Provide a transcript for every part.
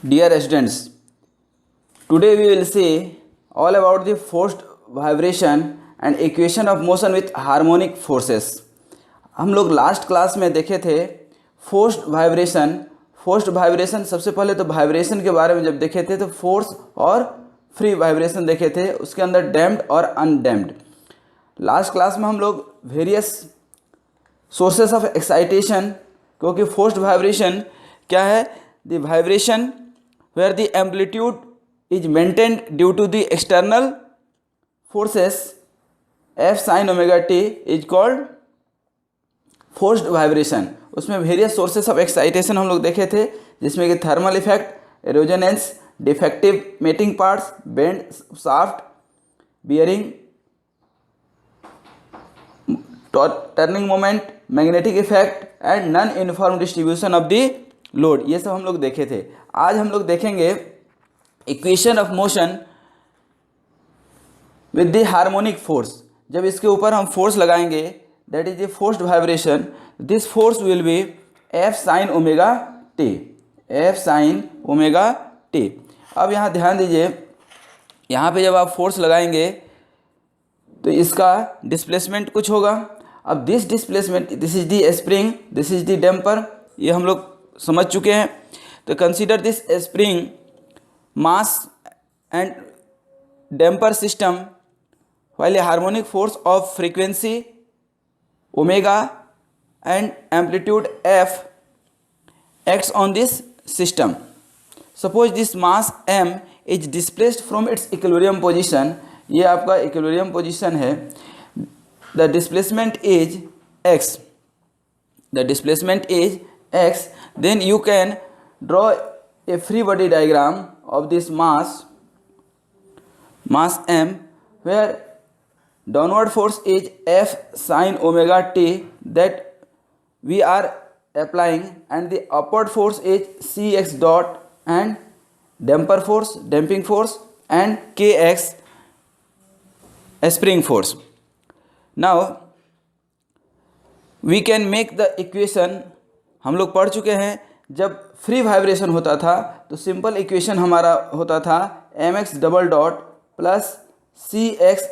Dear students, today we will see all about the forced vibration and equation of motion with harmonic forces. हम लोग last class में देखे थे forced vibration. सबसे पहले तो वाइब्रेशन के बारे में जब देखे थे तो फोर्स और फ्री वाइब्रेशन देखे थे, उसके अंदर डैम्प्ड और अनडैम्प्ड। लास्ट क्लास में हम लोग वेरियस सोर्सेस ऑफ एक्साइटेशन, क्योंकि फोर्स्ड वाइब्रेशन क्या है, the vibration where the amplitude is maintained due to the external forces f sin omega t is called forced vibration। उसमें वेरियस सोर्सेस ऑफ एक्साइटेशन हम लोग देखे थे, जिसमें कि थर्मल इफेक्ट, एरोजेनेंस, defective mating parts, bent shaft, bearing, turning moment, magnetic effect and non uniform distribution of the load, ये सब हम लोग देखे थे। आज हम लोग देखेंगे equation of motion with the harmonic force. जब इसके ऊपर हम फोर्स लगाएंगे, that is the forced vibration, this force will be F sine omega T, F sine omega T. अब यहाँ ध्यान दीजिए, यहाँ पे जब आप फोर्स लगाएंगे तो इसका डिस्प्लेसमेंट कुछ होगा। अब this displacement, this is the spring, this is the damper, ये हम लोग समझ चुके हैं। तो consider this spring, mass and damper system while a harmonic force of frequency omega and amplitude f acts on this system. Suppose this mass m is displaced from its equilibrium position, ये आपका equilibrium position है, the displacement is x, the displacement is x, then you can draw a free body diagram of this mass m, where downward force is f sin omega t that we are applying, and the upward force is cx dot, and damping force and kx spring force. Now we can make the equation, हम लोग पढ़ चुके हैं जब free vibration होता था तो simple equation हमारा होता था mx double dot plus cx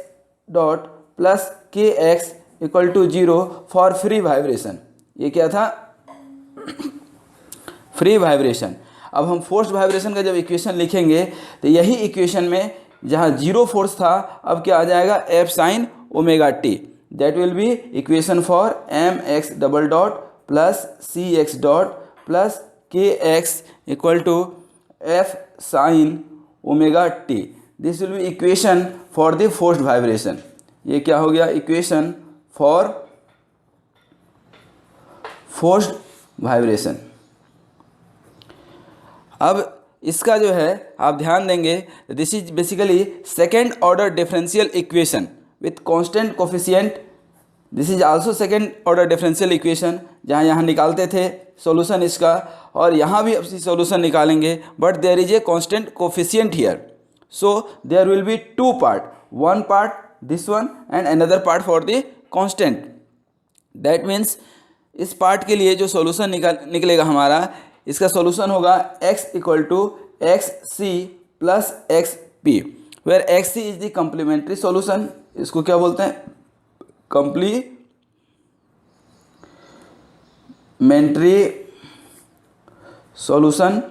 dot plus kx equal to 0 for free vibration. ये क्या था? Free vibration. अब हम फोर्स्ड वाइब्रेशन का जब इक्वेशन लिखेंगे तो यही इक्वेशन में जहाँ जीरो फोर्स था, अब क्या आ जाएगा, F sine omega T, that will be equation for mx double dot plus cx dot plus kx equal to f sin omega t। This will be equation for the forced vibration. ये क्या हो गया, equation for forced vibration. अब इसका जो है आप ध्यान देंगे, this is basically second order differential equation with constant coefficient. This is also second order differential equation, जहाँ यहाँ निकालते थे सॉल्यूशन इसका, और यहाँ भी अपनी सॉल्यूशन निकालेंगे, but there is a constant coefficient here, so there will be two part, one part this one and another part for the constant. That means इस पार्ट के लिए जो सॉल्यूशन निकलेगा हमारा, इसका सॉल्यूशन होगा x equal to x C plus x P, where X C is the complementary solution, इसको क्या बोलते हैं, कम्प्लीमेंट्री सॉल्यूशन,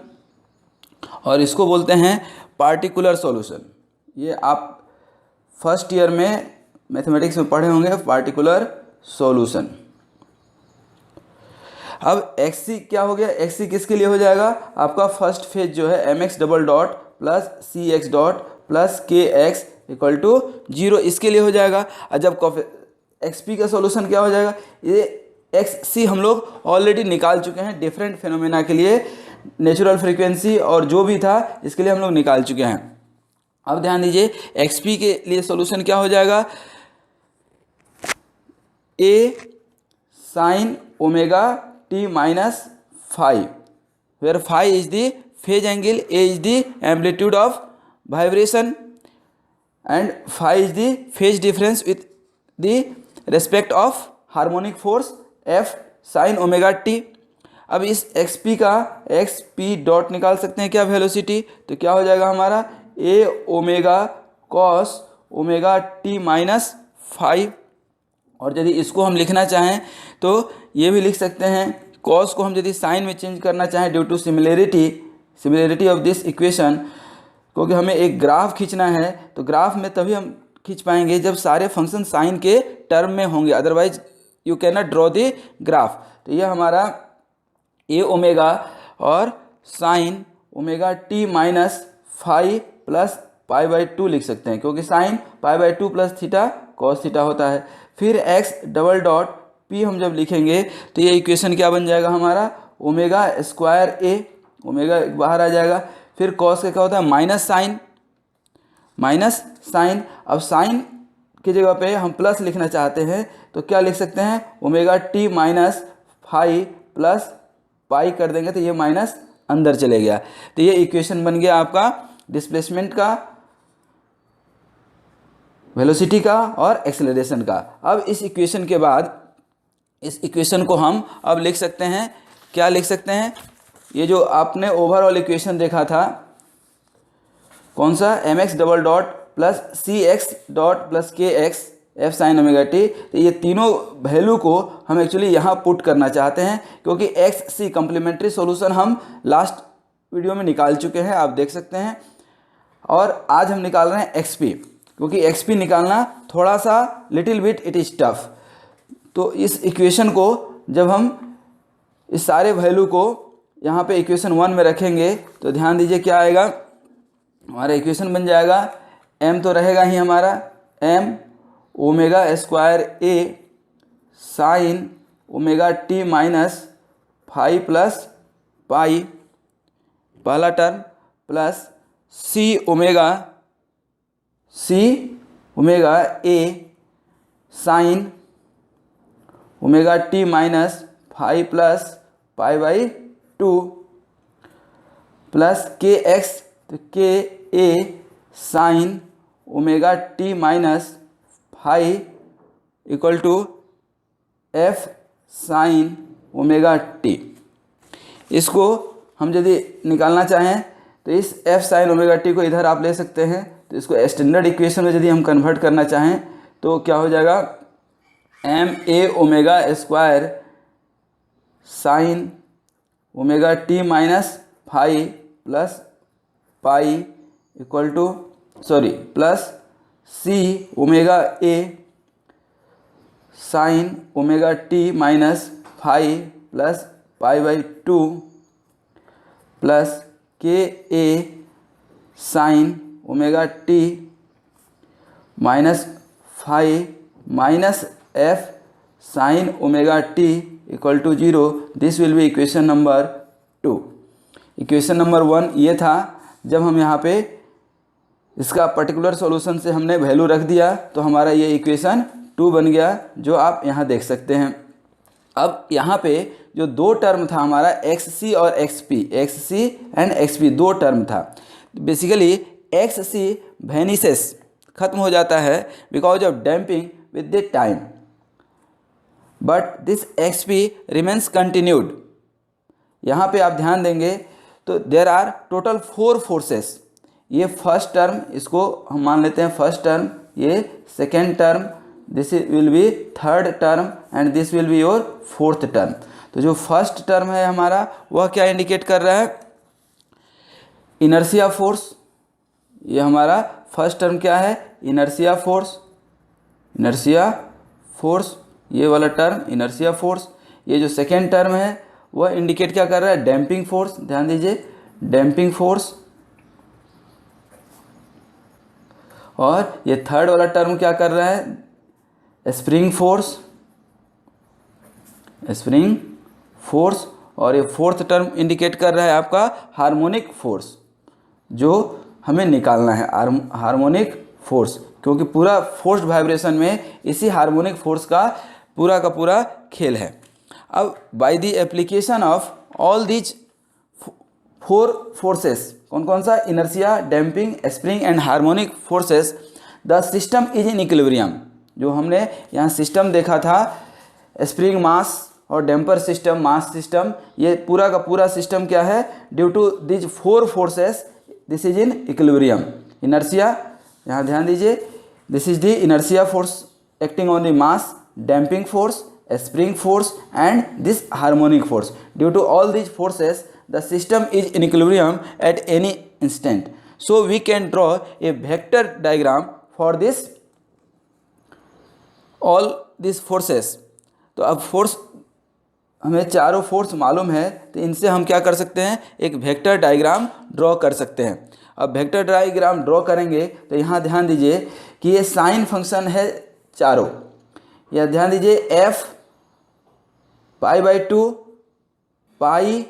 और इसको बोलते हैं पार्टिकुलर सॉल्यूशन। ये आप फर्स्ट ईयर में मैथमेटिक्स में पढ़े होंगे, पार्टिकुलर सॉल्यूशन। अब एक्स सी क्या हो गया, एक्स सी किसके लिए हो जाएगा, आपका फर्स्ट फेज जो है M X double dot plus C X dot plus K X equal to 0, इसके लिए हो जाएगा। और जब एक्स पी का सॉल्यूशन क्या हो जाएगा, ये एक्स सी हम लोग ऑलरेडी निकाल चुके हैं डिफरेंट फिनोमेना के लिए, नेचुरल फ्रीक्वेंसी और जो भी था इसके लिए हम लोग निकाल चुके हैं। अब ध्यान दीजिए, एक्स पी के लिए सॉल्यूशन क्या हो जाएगा, A sine omega T minus phi, where phi is the phase angle, A is the amplitude of vibration and phi is the phase difference with the respect of harmonic force F sine omega T. अब इस xp का xp dot निकाल सकते हैं क्या velocity, तो क्या हो जाएगा हमारा a omega cos omega t minus 5। और यदि इसको हम लिखना चाहें तो ये भी लिख सकते हैं, कॉस को हम यदि साइन में चेंज करना चाहें due to similarity of this equation, क्योंकि हमें एक ग्राफ खींचना है तो ग्राफ में तभी हम खींच पाएंगे जब सारे फंक्शन साइन के टर्म में होंगे, otherwise you can not draw the graph. तो यह हमारा ए ओमेगा और sign omega T minus 5 plus pi by 2 लिख सकते हैं, क्योंकि sine pi by 2 plus theta cos theta होता है। फिर एक्स डबल डॉट पी हम जब लिखेंगे तो ये इक्वेशन क्या बन जाएगा हमारा ओमेगा स्क्वायर ए, ओमेगा बाहर आ जाएगा। फिर कॉस का क्या होता है माइनस साइन। अब साइन की जगह पे हम प्लस लिखना चाहते हैं तो क्या लिख सकते हैं ओमेगा टी माइनस 5 प्लस पाई कर देंगे तो ये माइनस अंदर चले गया। तो ये इक्वेशन बन गया आपका डिस्प्लेसमेंट का, वेलोसिटी का और एक्सेलरेशन का। अब इस इक्वेशन के बाद इस इक्वेशन को हम अब लिख सकते हैं, क्या लिख सकते हैं, ये जो आपने ओवरऑल इक्वेशन देखा था कौन सा mx double dot plus C X dot plus K x F sine omega T, तो ये तीनों वैल्यू को हम एक्चुअली यहाँ पुट करना चाहते हैं, क्योंकि एक्स सी कम्प्लीमेंट्री सॉल्यूशन हम लास्ट वीडियो में निकाल चुके हैं, आप देख सकते हैं। और आज हम निकाल रहे हैं एक्सपी, क्योंकि एक्सपी निकालना थोड़ा सा little bit it is tough. तो इस इक्वेशन को जब हम इस सारे वैल्यू को यहाँ पे इक्वेशन 1 में रखेंगे तो ध्यान दीजिए क्या आएगा, हमारा इक्वेशन बन जाएगा m तो रहेगा ही हमारा m omega square a sine omega t minus 5 plus pi पहला term plus c omega a sine omega t minus 5 plus pi by 2 plus K X, तो K A sine omega T minus 5 equal to F sine omega T. इसको हम यदि निकालना चाहें तो इस F sine omega T को इधर आप ले सकते हैं, तो इसको स्टैंडर्ड इक्वेशन में यदि हम कन्वर्ट करना चाहें तो क्या हो जाएगा M A omega square sine omega T minus 5 plus pi equal to plus C omega A sine omega T minus 5 plus pi by 2 plus K A sine omega T minus 5 minus F sine omega T equal to 0। This will be equation number 2। Equation number 1 ये था, जब हम यहाँ पे इसका particular solution से हमने value रख दिया तो हमारा ये इक्वेशन 2 बन गया, जो आप यहाँ देख सकते हैं। अब यहाँ पे जो दो टर्म था हमारा XC और XP, XC एंड XP दो टर्म था। बेसिकली XC वेनिसेस खत्म हो जाता है because of damping with the time, but this XP remains continued. यहाँ पे आप ध्यान देंगे तो देर आर टोटल 4 फोर्सेस। ये फर्स्ट टर्म, इसको हम मान लेते हैं फर्स्ट टर्म, ये second term, this will B third term and this will be your fourth term. तो जो फर्स्ट टर्म है हमारा वह क्या इंडिकेट कर रहा है, इनर्शिया फोर्स। ये हमारा फर्स्ट टर्म क्या है, इनर्शिया फोर्स, ये वाला टर्म इनर्शिया फोर्स। ये जो सेकेंड टर्म है वह इंडिकेट क्या कर रहा है, डैम्पिंग फोर्स। ध्यान दीजिए डैम्पिंग फोर्स। और ये थर्ड वाला टर्म क्या कर रहा है, स्प्रिंग फोर्स। और ये फोर्थ टर्म इंडिकेट कर रहा है आपका हार्मोनिक फोर्स, जो हमें निकालना है, हार्मोनिक फोर्स, क्योंकि पूरा फोर्स्ड वाइब्रेशन में इसी हार्मोनिक फोर्स का पूरा खेल है। अब by the application of all these 4 forces, कौन सा, inertia, damping, spring and harmonic forces, the system is in equilibrium. जो हमने यहाँ सिस्टम देखा था, स्प्रिंग मास और डैम्पर सिस्टम, मास सिस्टम, ये पूरा का पूरा सिस्टम क्या है, due to these 4 forces this is in equilibrium. Inertia, यहाँ ध्यान दीजिए, this is the inertia force acting on the mass, damping force, spring force and this harmonic force. Due to all these forces the system is in equilibrium at any instant, so we can draw a vector diagram for this all these forces। तो अब force, हमें चारों force मालूम है, तो इनसे हम क्या कर सकते हैं, एक वेक्टर डायग्राम ड्रॉ कर सकते हैं। अब वेक्टर डायग्राम ड्रॉ करेंगे तो यहाँ ध्यान दीजिए कि ये साइन फंक्शन है चारों, या ध्यान दीजिए एफ π/2 पाई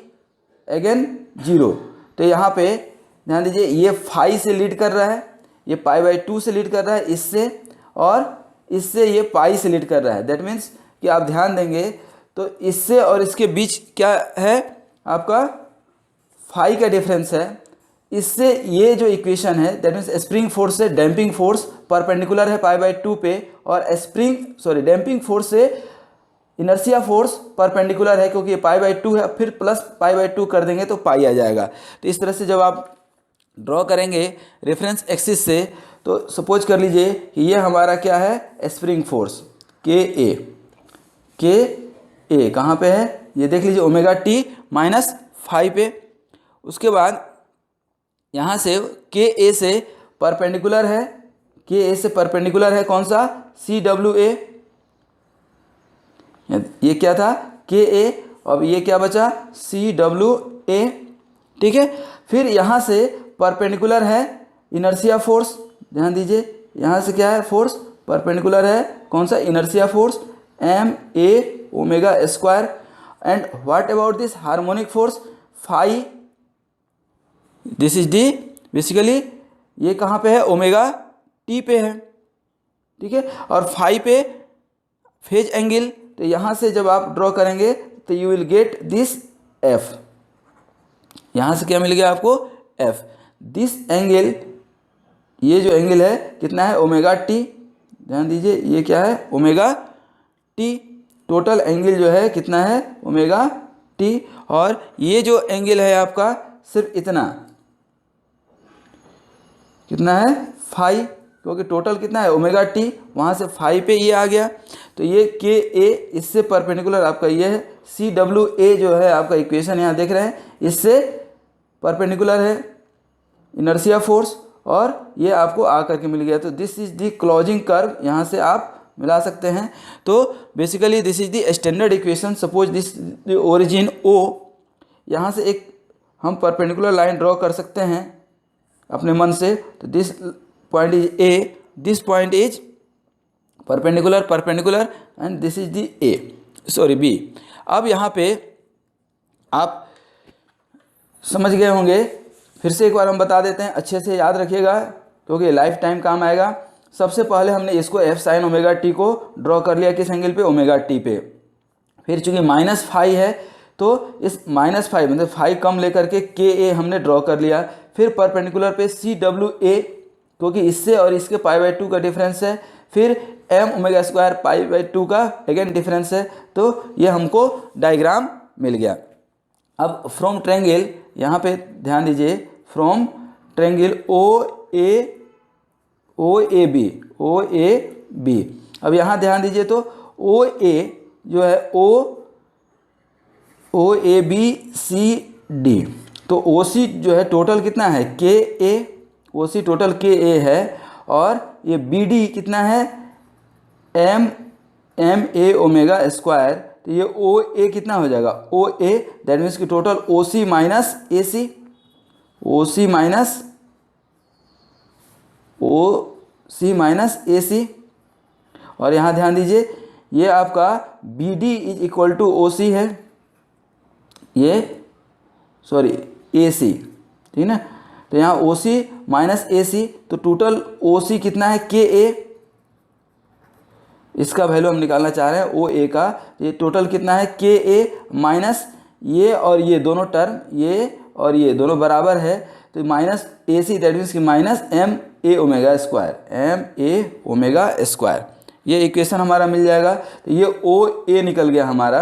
अगेन 0। तो यहाँ पे ध्यान दीजिए ये फाई से लीड कर रहा है, ये π/2 से लीड कर रहा है इससे, और इससे ये पाई से लीड कर रहा है। दैट मीन्स कि आप ध्यान देंगे तो इससे और इसके बीच क्या है, आपका फाई का डिफरेंस है। इससे ये जो इक्वेशन है दैट मीन्स स्प्रिंग फोर्स से डैम्पिंग फोर्स परपेंडिकुलर है π/2 पे, और डैम्पिंग फोर्स से इनर्शिया फोर्स परपेंडिकुलर है, क्योंकि ये π/2 है, फिर प्लस π/2 कर देंगे तो पाई आ जाएगा। तो इस तरह से जब आप ड्रॉ करेंगे रेफरेंस एक्सिस से, तो सपोज कर लीजिए कि ये हमारा क्या है, स्प्रिंग फोर्स के ए कहाँ पे है, ये देख लीजिए ω/t -φ पे। उसके बाद यहाँ से के ए से परपेंडिकुलर है, कौन सा, CWA, ये क्या था के ए, अब ये क्या बचा CWA, ठीक है। फिर यहाँ से परपेंडिकुलर है इनर्शिया फोर्स, ध्यान दीजिए यहाँ से क्या है, फोर्स परपेंडिकुलर है, कौन सा, inertia force ma² and what about this harmonic force phi, this is D, basically ये कहाँ पे है, ω/t पे है, ठीक है। और फाई पे फेज एंगल, तो यहाँ से जब आप ड्रॉ करेंगे तो you will get this F, यहाँ से क्या मिल गया आपको, एफ। दिस एंगल, ये जो एंगल है कितना है, ω/t, ध्यान दीजिए ये क्या है, ω/t, टोटल एंगल जो है कितना है, ω/t, और ये जो एंगल है आपका सिर्फ इतना, कितना है, फाई, क्योंकि टोटल कितना है ω/t, वहाँ से फाई पे ये आ गया। तो ये के ए इससे परपेंडिकुलर आपका ये है, CWA जो है आपका इक्वेशन यहाँ देख रहे हैं, इससे परपेंडिकुलर है इनर्शिया फोर्स, और ये आपको आकर के मिल गया। तो this is the closing curve, यहाँ से आप मिला सकते हैं। तो basically this is the standard equation. Suppose this the origin O, यहाँ से एक हम परपेंडिकुलर लाइन ड्रॉ कर सकते हैं अपने मन से। तो this point is A, this point is perpendicular and this is the B। अब यहाँ पे आप समझ गए होंगे, फिर से एक बार हम बता देते हैं, अच्छे से याद रखिएगा क्योंकि लाइफ टाइम काम आएगा। सबसे पहले हमने इसको f sin ω/t को ड्रॉ कर लिया, किस एंगल पे, ω/t पे। फिर चूंकि -φ है तो इस -φ मतलब फाई कम लेकर के के ए हमने ड्रॉ कर लिया। फिर परपेंडिकुलर पे CWA, क्योंकि इससे और इसके π/2 का डिफरेंस है। फिर m ω² π/2 का अगेन डिफरेंस है। तो ये हमको डायग्राम मिल गया। अब फ्रॉम ट्रायंगल, यहाँ पे ध्यान दीजिए, फ्रॉम ट्रायंगल OAB। अब यहाँ ध्यान दीजिए तो OA जो है OABCD, तो OC जो है टोटल कितना है, KA, OC टोटल KA है, और ये BD कितना है, MA² तो ये OA कितना हो जाएगा, OA, दैट मीन्स कि टोटल OC माइनस AC, और यहाँ ध्यान दीजिए ये आपका BD is equal to OC है, ये AC, ठीक है। तो यहाँ OC माइनस AC, तो टोटल OC कितना है, KA, इसका वैल्यू हम निकालना चाह रहे हैं OA का। ये टोटल कितना है, KA माइनस ये और ये दोनों टर्म, ये और ये दोनों बराबर है, तो माइनस AC दैट मीन्स कि माइनस MA² ये इक्वेशन हमारा मिल जाएगा। तो ये OA निकल गया हमारा,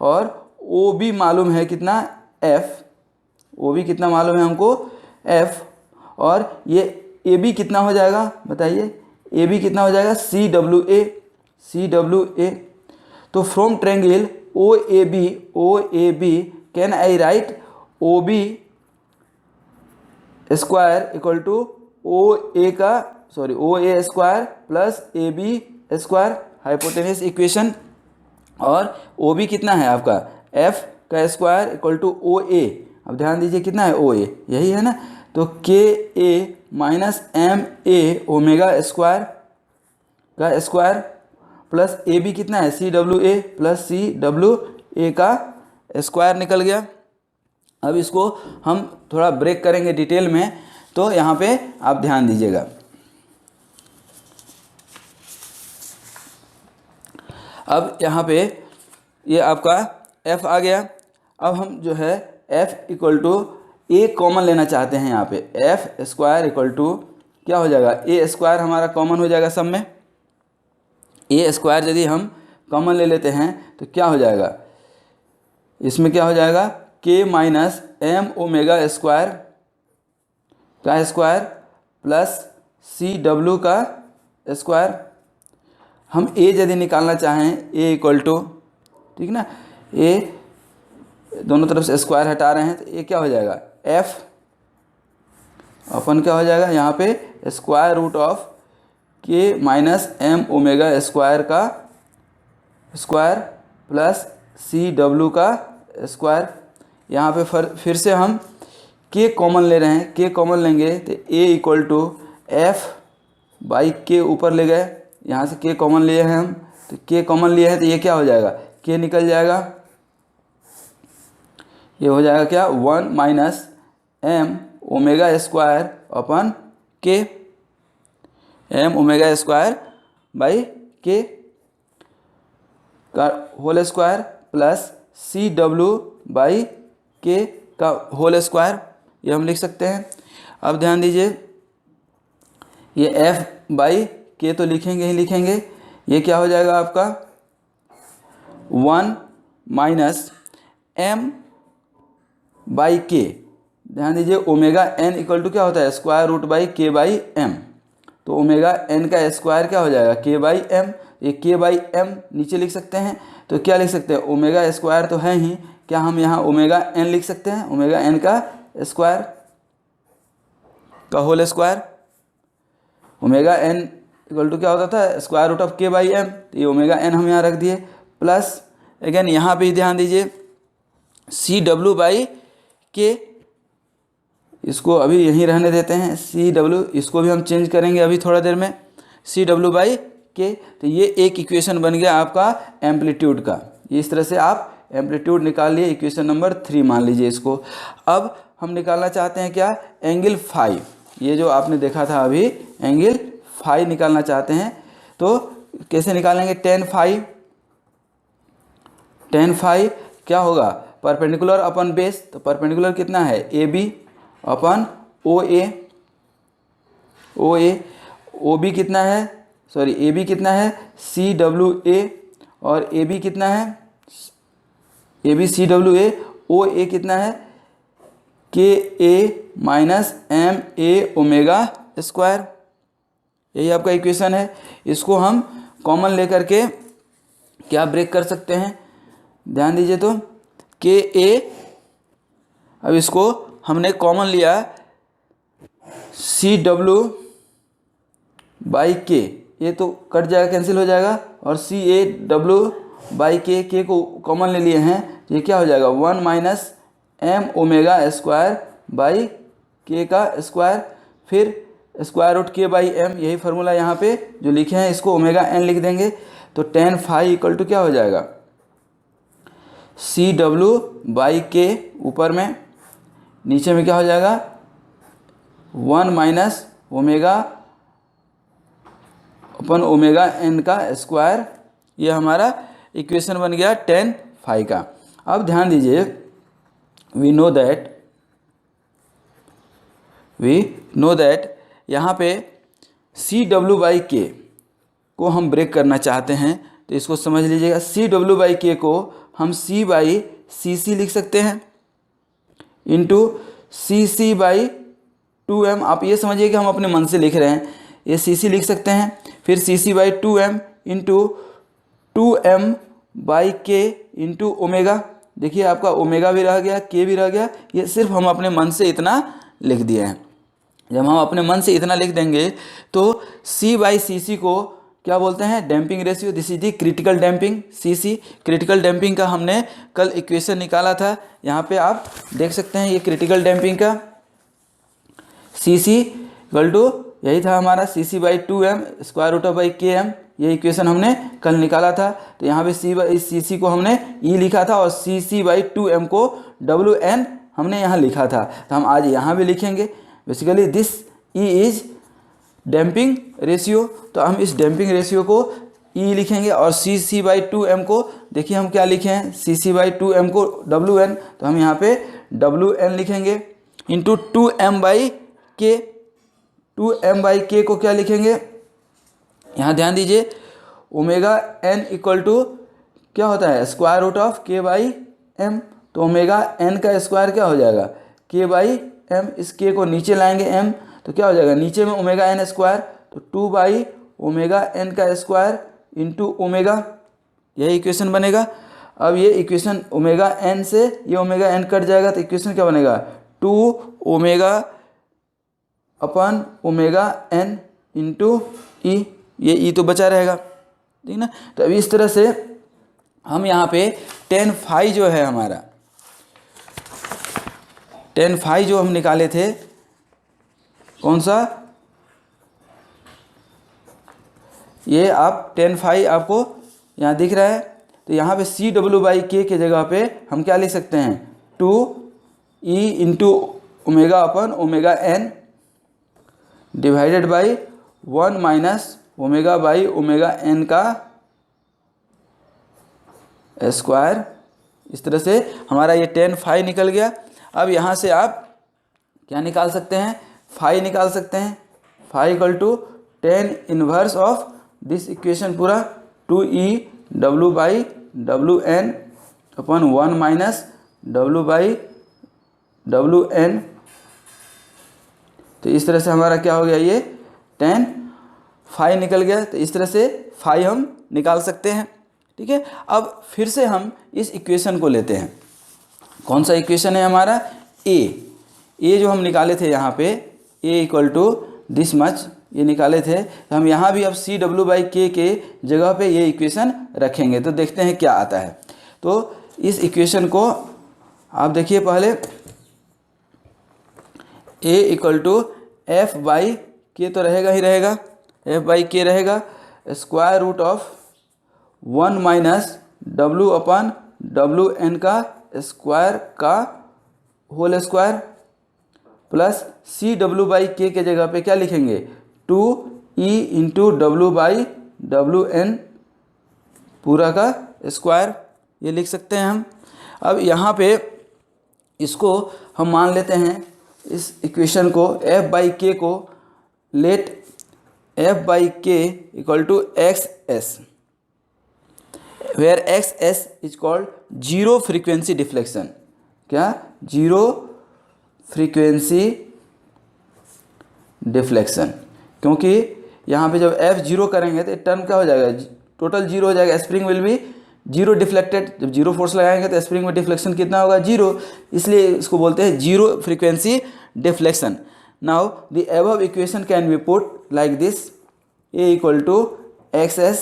और ओ बी मालूम है कितना एफ, ओ बी कितना मालूम है हमको एफ, और ये ए बी कितना हो जाएगा बताइए, ए बी कितना हो जाएगा सी W A, C W A. तो from triangle O A B can I write O B square equal to O A square plus A B square, hypotenuse equation. और ओ बी कितना है आपका एफ का square equal to O A, अब ध्यान दीजिए कितना है ओ ए, यही है ना, तो K A minus M A omega square का स्क्वायर प्लस ए बी कितना है C W A plus C W A का स्क्वायर निकल गया। अब इसको हम थोड़ा ब्रेक करेंगे डिटेल में, तो यहाँ पे आप ध्यान दीजिएगा। अब यहाँ पे ये आपका f आ गया। अब हम जो है f equal to a common लेना चाहते हैं, यहाँ पे एफ स्क्वायर इक्वल टू क्या हो जाएगा, ए स्क्वायर हमारा कॉमन हो जाएगा सब में, ए स्क्वायर यदि हम कॉमन ले लेते हैं तो क्या हो जाएगा, इसमें क्या हो जाएगा के माइनस एम ओमेगा स्क्वायर का स्क्वायर प्लस सी डब्ल्यू का स्क्वायर। हम ए यदि निकालना चाहें ए इक्वल टू, ठीक ना, ए दोनों तरफ से स्क्वायर हटा रहे हैं तो ये क्या हो जाएगा एफ अपन क्या हो जाएगा यहाँ पे स्क्वायर रूट ऑफ के माइनस एम ओमेगा स्क्वायर का स्क्वायर प्लस सी डब्ल्यू का स्क्वायर। यहाँ पे फिर से हम के कॉमन ले रहे हैं, के कॉमन लेंगे तो ए इक्वल टू एफ बाई के ऊपर ले गए, यहाँ से के कॉमन लिए हैं हम, तो के कॉमन लिए हैं तो ये क्या हो जाएगा के निकल जाएगा, ये हो जाएगा क्या 1 minus m omega square upon k, m omega square by k का होल स्क्वायर प्लस सी डब्ल्यू बाई के का होल स्क्वायर, ये हम लिख सकते हैं। अब ध्यान दीजिए ये f बाई के तो लिखेंगे ही लिखेंगे, ये क्या हो जाएगा आपका 1 माइनस एम बाई के, ध्यान दीजिए ओमेगा एन इक्वल टू क्या होता है स्क्वायर रूट बाई के बाई एम, तो ओमेगा एन का स्क्वायर क्या हो जाएगा के बाई एम, ये के बाई एम नीचे लिख सकते हैं, तो क्या लिख सकते हैं ओमेगा स्क्वायर तो है ही, क्या हम यहाँ ओमेगा एन लिख सकते हैं, ओमेगा एन का स्क्वायर का whole square, omega n equal to क्या होता था square root of k by m, तो ये ओमेगा एन हम यहाँ रख दिए प्लस अगेन यहाँ पे ध्यान दीजिए सी डब्ल्यू बाई के, इसको अभी यहीं रहने देते हैं सी डब्ल्यू, इसको भी हम चेंज करेंगे अभी थोड़ा देर में, सी डब्ल्यू बाई के, तो ये एक इक्वेशन बन गया आपका एम्पलीट्यूड का। इस तरह से आप एम्पलीट्यूड निकाल लिए, इक्वेशन नंबर 3 मान लीजिए इसको। अब हम निकालना चाहते हैं क्या एंगल फाई, ये जो आपने देखा था अभी एंगल फाई निकालना चाहते हैं, तो कैसे निकालेंगे टेन फाई क्या होगा परपेंडिकुलर अपन बेस, तो परपेंडिकुलर कितना है A B upon O A, O B कितना है ए बी कितना है सी डब्ल्यू ए, और ए बी कितना है ए बी सी डब्ल्यू ए, ओ ए कितना है K A minus M A omega square, यही आपका इक्वेशन है। इसको हम कॉमन लेकर के क्या ब्रेक कर सकते हैं, ध्यान दीजिए तो के ए, अब इसको हमने कॉमन लिया सी डब्ल्यू बाई के, ये तो कट जाएगा कैंसिल हो जाएगा, और सी ए डब्ल्यू बाई के को कॉमन ले लिए हैं, ये क्या हो जाएगा 1 minus m omega square by k का स्क्वायर, फिर square root k by m, यही फार्मूला यहाँ पे जो लिखे हैं इसको ओमेगा एन लिख देंगे, तो टेन फाई इक्वल टू क्या हो जाएगा सी डब्ल्यू बाई के ऊपर में, नीचे में क्या हो जाएगा 1 minus omega upon omega N का स्क्वायर, ये हमारा इक्वेशन बन गया टेन फाई का। अब ध्यान दीजिए वी नो दैट यहाँ पे सी डब्ल्यू बाई के को हम ब्रेक करना चाहते हैं, तो इसको समझ लीजिएगा, सी डब्ल्यू बाई के को हम सी बाई सी सी लिख सकते हैं into C C by 2m। आप ये समझिए कि हम अपने मन से लिख रहे हैं, ये सी सी लिख सकते हैं, फिर C C by 2m into 2m by K into omega. देखिए आपका ओमेगा भी रह गया, के भी रह गया, ये सिर्फ हम अपने मन से इतना लिख दिए हैं। जब हम अपने मन से इतना लिख देंगे तो c बाई सी सी को क्या बोलते हैं, damping ratio. This is the critical damping, c c critical damping का हमने कल इक्वेशन निकाला था, यहाँ पे आप देख सकते हैं ये क्रिटिकल डैम्पिंग का सी सी इक्वल टू यही था हमारा C C by 2m square root of by K M, ये इक्वेशन हमने कल निकाला था। तो यहाँ पे सी बाई सी सी को हमने ई लिखा था और सी सी बाई 2m को WN हमने यहाँ लिखा था, तो हम आज यहाँ भी लिखेंगे। Basically this E is damping ratio, तो हम इस डैम्पिंग रेशियो को ई लिखेंगे और सी सी बाई 2m को देखिए हम क्या लिखे हैं, सी सी बाई 2m को WN, तो हम यहाँ पे WN लिखेंगे इंटू 2m बाई के। 2m बाई के को क्या लिखेंगे, यहाँ ध्यान दीजिए, ओमेगा n इक्वल टू क्या होता है, square root of k by m. तो ओमेगा n का स्क्वायर क्या हो जाएगा, के बाई एम। इस के को नीचे लाएंगे m, तो क्या हो जाएगा, नीचे में ओमेगा n स्क्वायर, तो 2 बाई ओमेगा n का स्क्वायर इंटू ओमेगा, यही इक्वेशन बनेगा। अब ये इक्वेशन ओमेगा n से ये ओमेगा n कट जाएगा, तो इक्वेशन क्या बनेगा, 2 omega upon omega n into E, ये ई तो बचा रहेगा, ठीक ना। तो अभी इस तरह से हम यहाँ पे tan फाई जो है हमारा, tan फाई जो हम निकाले थे, कौन सा, ये आप tan फाई आपको यहाँ दिख रहा है, तो यहाँ पे सी डब्ल्यू बाई के जगह पे हम क्या लिख सकते हैं, 2 E into omega upon omega n divided by 1 minus omega by omega n का स्क्वायर। इस तरह से हमारा ये tan फाई निकल गया। अब यहाँ से आप क्या निकाल सकते हैं, फाई निकाल सकते हैं, phi equal to tan inverse of this equation पूरा 2e w by WN upon 1 minus W by WN। तो इस तरह से हमारा क्या हो गया, ये tan फाई निकल गया। तो इस तरह से फाई हम निकाल सकते हैं, ठीक है। अब फिर से हम इस इक्वेशन को लेते हैं, कौन सा इक्वेशन है हमारा, ए जो हम निकाले थे यहाँ पे, ए इक्वल टू दिस मच ये निकाले थे। तो हम यहाँ भी अब सी डब्ल्यू बाई के जगह पे ये इक्वेशन रखेंगे, तो देखते हैं क्या आता है। तो इस इक्वेशन को आप देखिए, पहले a equal to f by k तो रहेगा ही रहेगा, एफ बाई के रहेगा, square root of 1 minus W upon WN का स्क्वायर का होल स्क्वायर प्लस सी डब्ल्यू बाई के जगह पे क्या लिखेंगे, 2e into W by WN पूरा का स्क्वायर, ये लिख सकते हैं हम। अब यहाँ पे इसको हम मान लेते हैं, इस इक्वेशन को f बाई के को let f by k equal to XS, where XS is called zero frequency deflection. क्या, जीरो फ्रीक्वेंसी डिफ्लेक्शन, क्योंकि यहाँ पे जब f जीरो करेंगे तो टर्म क्या हो जाएगा, टोटल जीरो हो जाएगा, स्प्रिंग विल भी जीरो डिफ्लेक्टेड। जब जीरो फोर्स लगाएंगे तो स्प्रिंग में डिफ्लेक्शन कितना होगा, जीरो, इसलिए इसको बोलते हैं zero frequency deflection. Now the above equation can be put like this, a equal to XS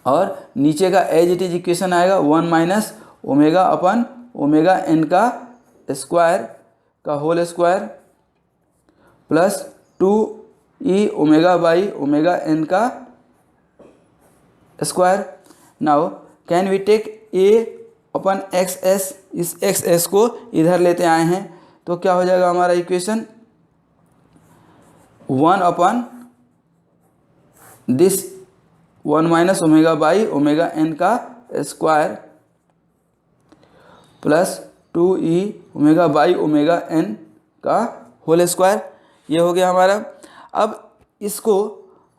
और नीचे का एज इट इज इक्वेशन आएगा 1 minus omega upon omega n का स्क्वायर का whole square plus 2e omega by omega n का square. Now can we take a upon XS, इस XS को इधर लेते आए हैं, तो क्या हो जाएगा हमारा equation, 1 upon this 1 minus omega by omega n का square plus 2e omega by omega n का होल स्क्वायर, ये हो गया हमारा। अब इसको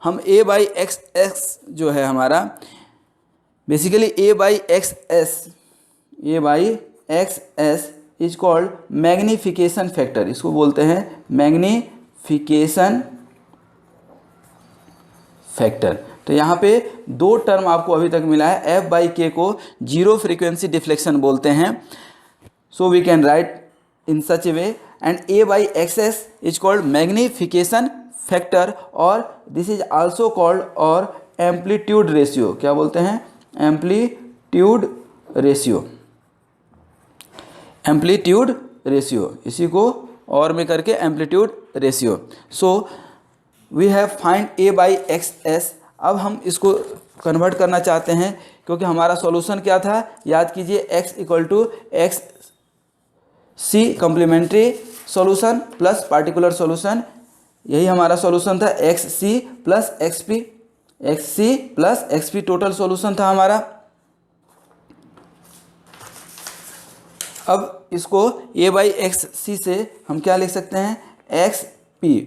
हम a बाई एक्स जो है हमारा, basically a by xs is called magnification factor, इसको बोलते हैं मैग्निफिकेशन फैक्टर। तो यहाँ पे दो टर्म आपको अभी तक मिला है, f by k को जीरो फ्रीक्वेंसी डिफ्लेक्शन बोलते हैं, so we can write in such a way, and a by xs is called magnification factor, और दिस इज आल्सो कॉल्ड और एम्पलीट्यूड रेशियो। क्या बोलते हैं? एम्पलीट्यूड रेशियो, एम्पलीट्यूड रेशियो, इसी को और में करके amplitude ratio. So we have find a by xs। अब हम इसको कन्वर्ट करना चाहते हैं, क्योंकि हमारा सॉल्यूशन क्या था, याद कीजिए, x equal to x c complementary solution plus particular solution, यही हमारा सॉल्यूशन था, एक्स सी plus x p total solution था हमारा। अब इसको a बाई एक्स सी से हम क्या लिख सकते हैं, एक्स पी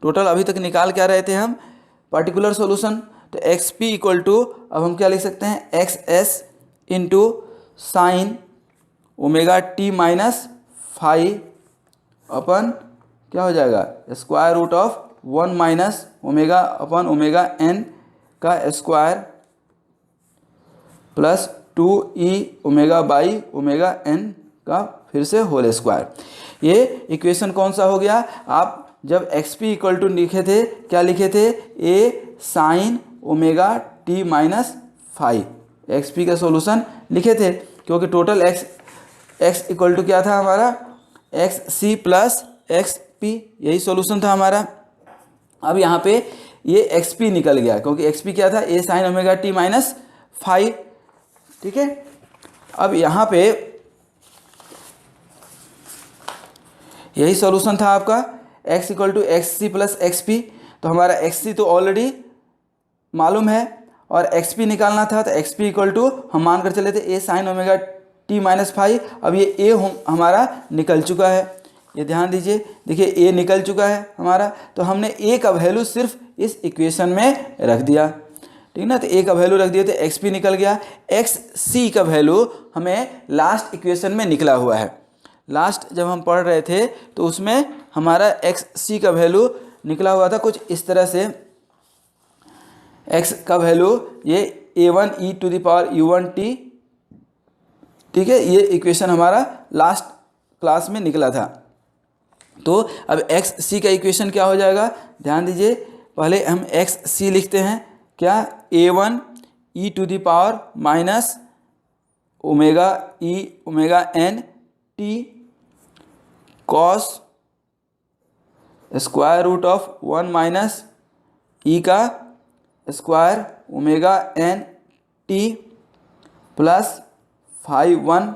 टोटल, अभी तक निकाल क्या रहे थे हम, पार्टिकुलर सॉल्यूशन, तो एक्स पी इक्वल टू, अब हम क्या लिख सकते हैं, X S into sine omega T minus phi upon क्या हो जाएगा, square root of 1 minus omega upon omega N का square plus 2e omega by omega N का फिर से होल स्क्वायर। ये इक्वेशन कौन सा हो गया, आप जब एक्स पी इक्वल टू लिखे थे, क्या लिखे थे, A sine omega T minus phi, X P का सॉल्यूशन लिखे थे, क्योंकि टोटल एक्स इक्वल टू क्या था हमारा, एक्स सी प्लस एक्स पी, यही सॉल्यूशन था हमारा। अब यहाँ पे ये एक्स पी निकल गया, क्योंकि एक्स पी क्या था, A sine omega T minus phi, ठीक है। अब यहाँ पे यही सॉल्यूशन था आपका, x equal to x C plus x p, तो हमारा एक्स सी तो ऑलरेडी मालूम है और एक्स पी निकालना था, तो एक्स पी इक्वल टू हम मान कर चले थे A sine omega T minus phi. अब ये ए हमारा निकल चुका है, ये ध्यान दीजिए, देखिए ए निकल चुका है हमारा, तो हमने ए का वैल्यू सिर्फ इस इक्वेशन में रख दिया, ठीक ना, तो ए का वैल्यू रख दिया तो एक्स पी निकल गया। एक्स सी का वैल्यू हमें लास्ट इक्वेशन में निकला हुआ है, लास्ट जब हम पढ़ रहे थे तो उसमें हमारा एक्स सी का वैल्यू निकला हुआ था कुछ इस तरह से, एक्स का वैल्यू ये a1 e to the power u1 t, ठीक है, ये इक्वेशन हमारा लास्ट क्लास में निकला था। तो अब एक्स सी का इक्वेशन क्या हो जाएगा, ध्यान दीजिए, पहले हम एक्स सी लिखते हैं, क्या, a1 e to the power minus omega E omega N T cos square root of 1 minus E का square omega N T plus 5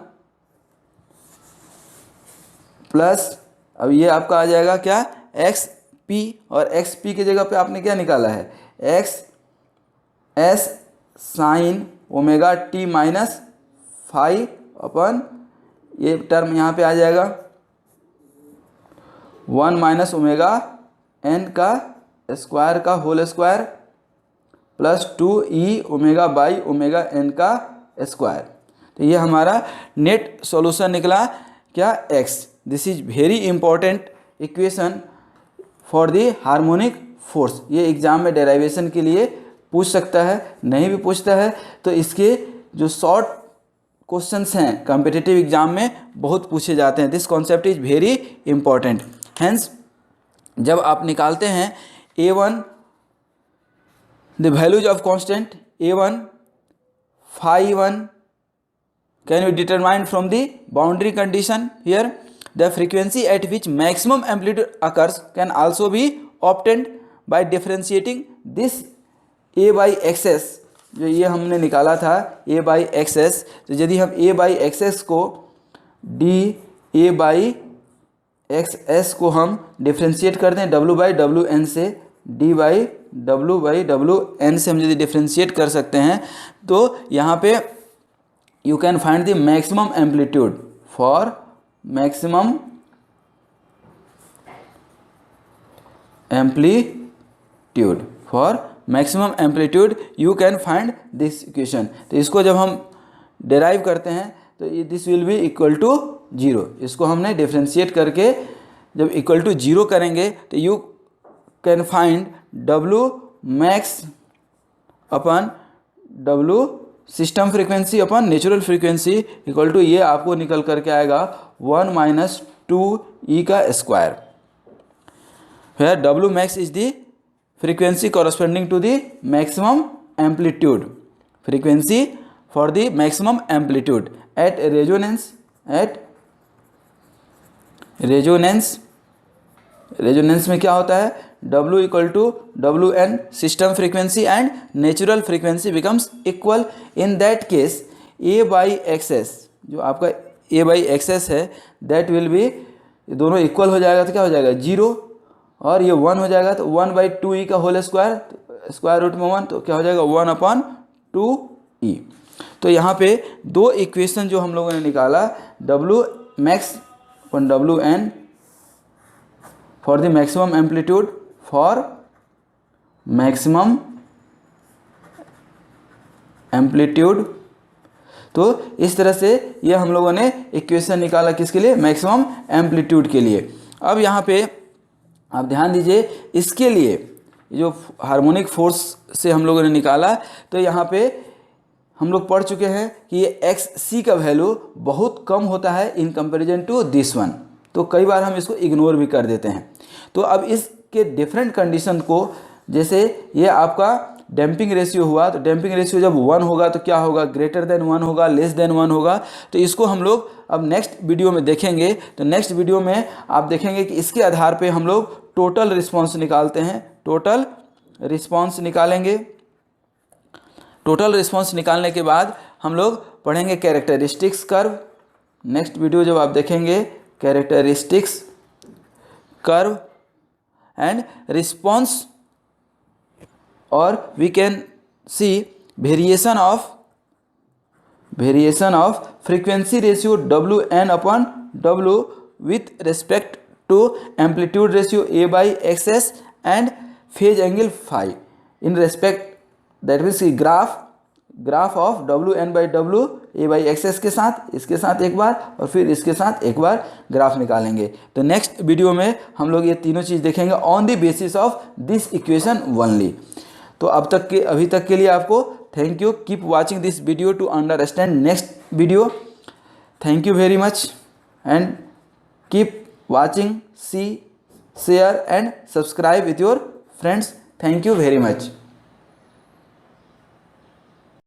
plus, अब ये आपका आ जाएगा क्या, एक्स पी, और एक्स पी की जगह पे आपने क्या निकाला है, X S sine omega T minus phi upon, ये टर्म यहाँ पे आ जाएगा 1 माइनस ओमेगा एन का स्क्वायर का whole square plus 2e omega by omega N का स्क्वायर। तो ये हमारा नेट सॉल्यूशन निकला क्या, x। This is very important equation for the harmonic force, ये एग्जाम में डेरिवेशन के लिए पूछ सकता है, नहीं भी पूछता है तो इसके जो शॉर्ट क्वेश्चंस हैं कॉम्पिटिटिव एग्जाम में बहुत पूछे जाते हैं। This concept is very important. Hence जब आप निकालते हैं a1 the values of constant a1 phi 1 can be determined from the boundary condition here. The frequency at which maximum amplitude occurs can also be obtained by differentiating this a by xs, जो ये हमने निकाला था a by xs, तो यदि हम a by xs को d a by xs को हम डिफ्रेंशिएट कर दें w by wn से, d by wn से हम यदि डिफ्रेंशिएट कर सकते हैं तो यहाँ पे you can find the maximum amplitude for maximum amplitude for maximum amplitude you can find this equation. तो इसको जब हम डेराइव करते हैं तो this will be equal to 0। इसको हमने डिफ्रेंशिएट करके जब इक्वल टू 0 करेंगे तो you can find W max upon W system frequency upon natural frequency equal to ये आपको निकल करके आएगा 1 माइनस 2e का square. Where W max is the frequency corresponding to the maximum amplitude, frequency for the maximum amplitude at resonance में क्या होता है, W equal to WN system frequency and natural frequency becomes equal. In that case A by XS, जो आपका A by XS है, that will be, दोनों इक्वल हो जाएगा तो क्या हो जाएगा 0, और ये 1 हो जाएगा तो 1/2e का होल स्क्वायर, स्क्वायर रूट में 1 तो क्या हो जाएगा 1/2e। तो यहाँ पे दो इक्वेशन जो हम लोगों ने निकाला, W max upon WN for the maximum amplitude, for maximum amplitude. तो इस तरह से ये हम लोगों ने इक्वेशन निकाला किसके लिए, मैक्सिमम एम्पलीट्यूड के लिए। अब यहाँ पे आप ध्यान दीजिए, इसके लिए जो हार्मोनिक फोर्स से हम लोगों ने निकाला, तो यहाँ पे हम लोग पढ़ चुके हैं कि ये XC का वैल्यू बहुत कम होता है in comparison to this one, तो कई बार हम इसको इग्नोर भी कर देते हैं। तो अब इसके डिफरेंट कंडीशन को, जैसे ये आपका डैम्पिंग रेशियो हुआ, तो डैम्पिंग रेशियो जब 1 होगा तो क्या होगा, ग्रेटर देन 1 होगा, लेस देन 1 होगा। तो इसको हम लोग अब नेक्स्ट वीडियो में देखेंगे। तो नेक्स्ट वीडियो में आप देखेंगे कि इसके आधार पे हम लोग टोटल रिस्पांस निकालते हैं, टोटल रिस्पांस निकालेंगे। टोटल रिस्पांस निकालने के बाद हम लोग पढ़ेंगे कैरेक्टरिस्टिक्स कर्व। नेक्स्ट वीडियो जब आप देखेंगे, कैरेक्टरिस्टिक्स कर्व एंड रिस्पांस, और we can see variation of frequency ratio WN upon W with respect to amplitude ratio A by XS and phase angle phi in respect, that means graph of WN by W A by XS के साथ, इसके साथ एक बार और फिर इसके साथ एक बार ग्राफ निकालेंगे। तो नेक्स्ट वीडियो में हम लोग ये तीनों चीज़ देखेंगे on the basis of this equation only. तो अभी तक के लिए आपको thank you. Keep watching this video to understand next video. Thank you very much and keep watching, see, share and subscribe with your friends. Thank you very much.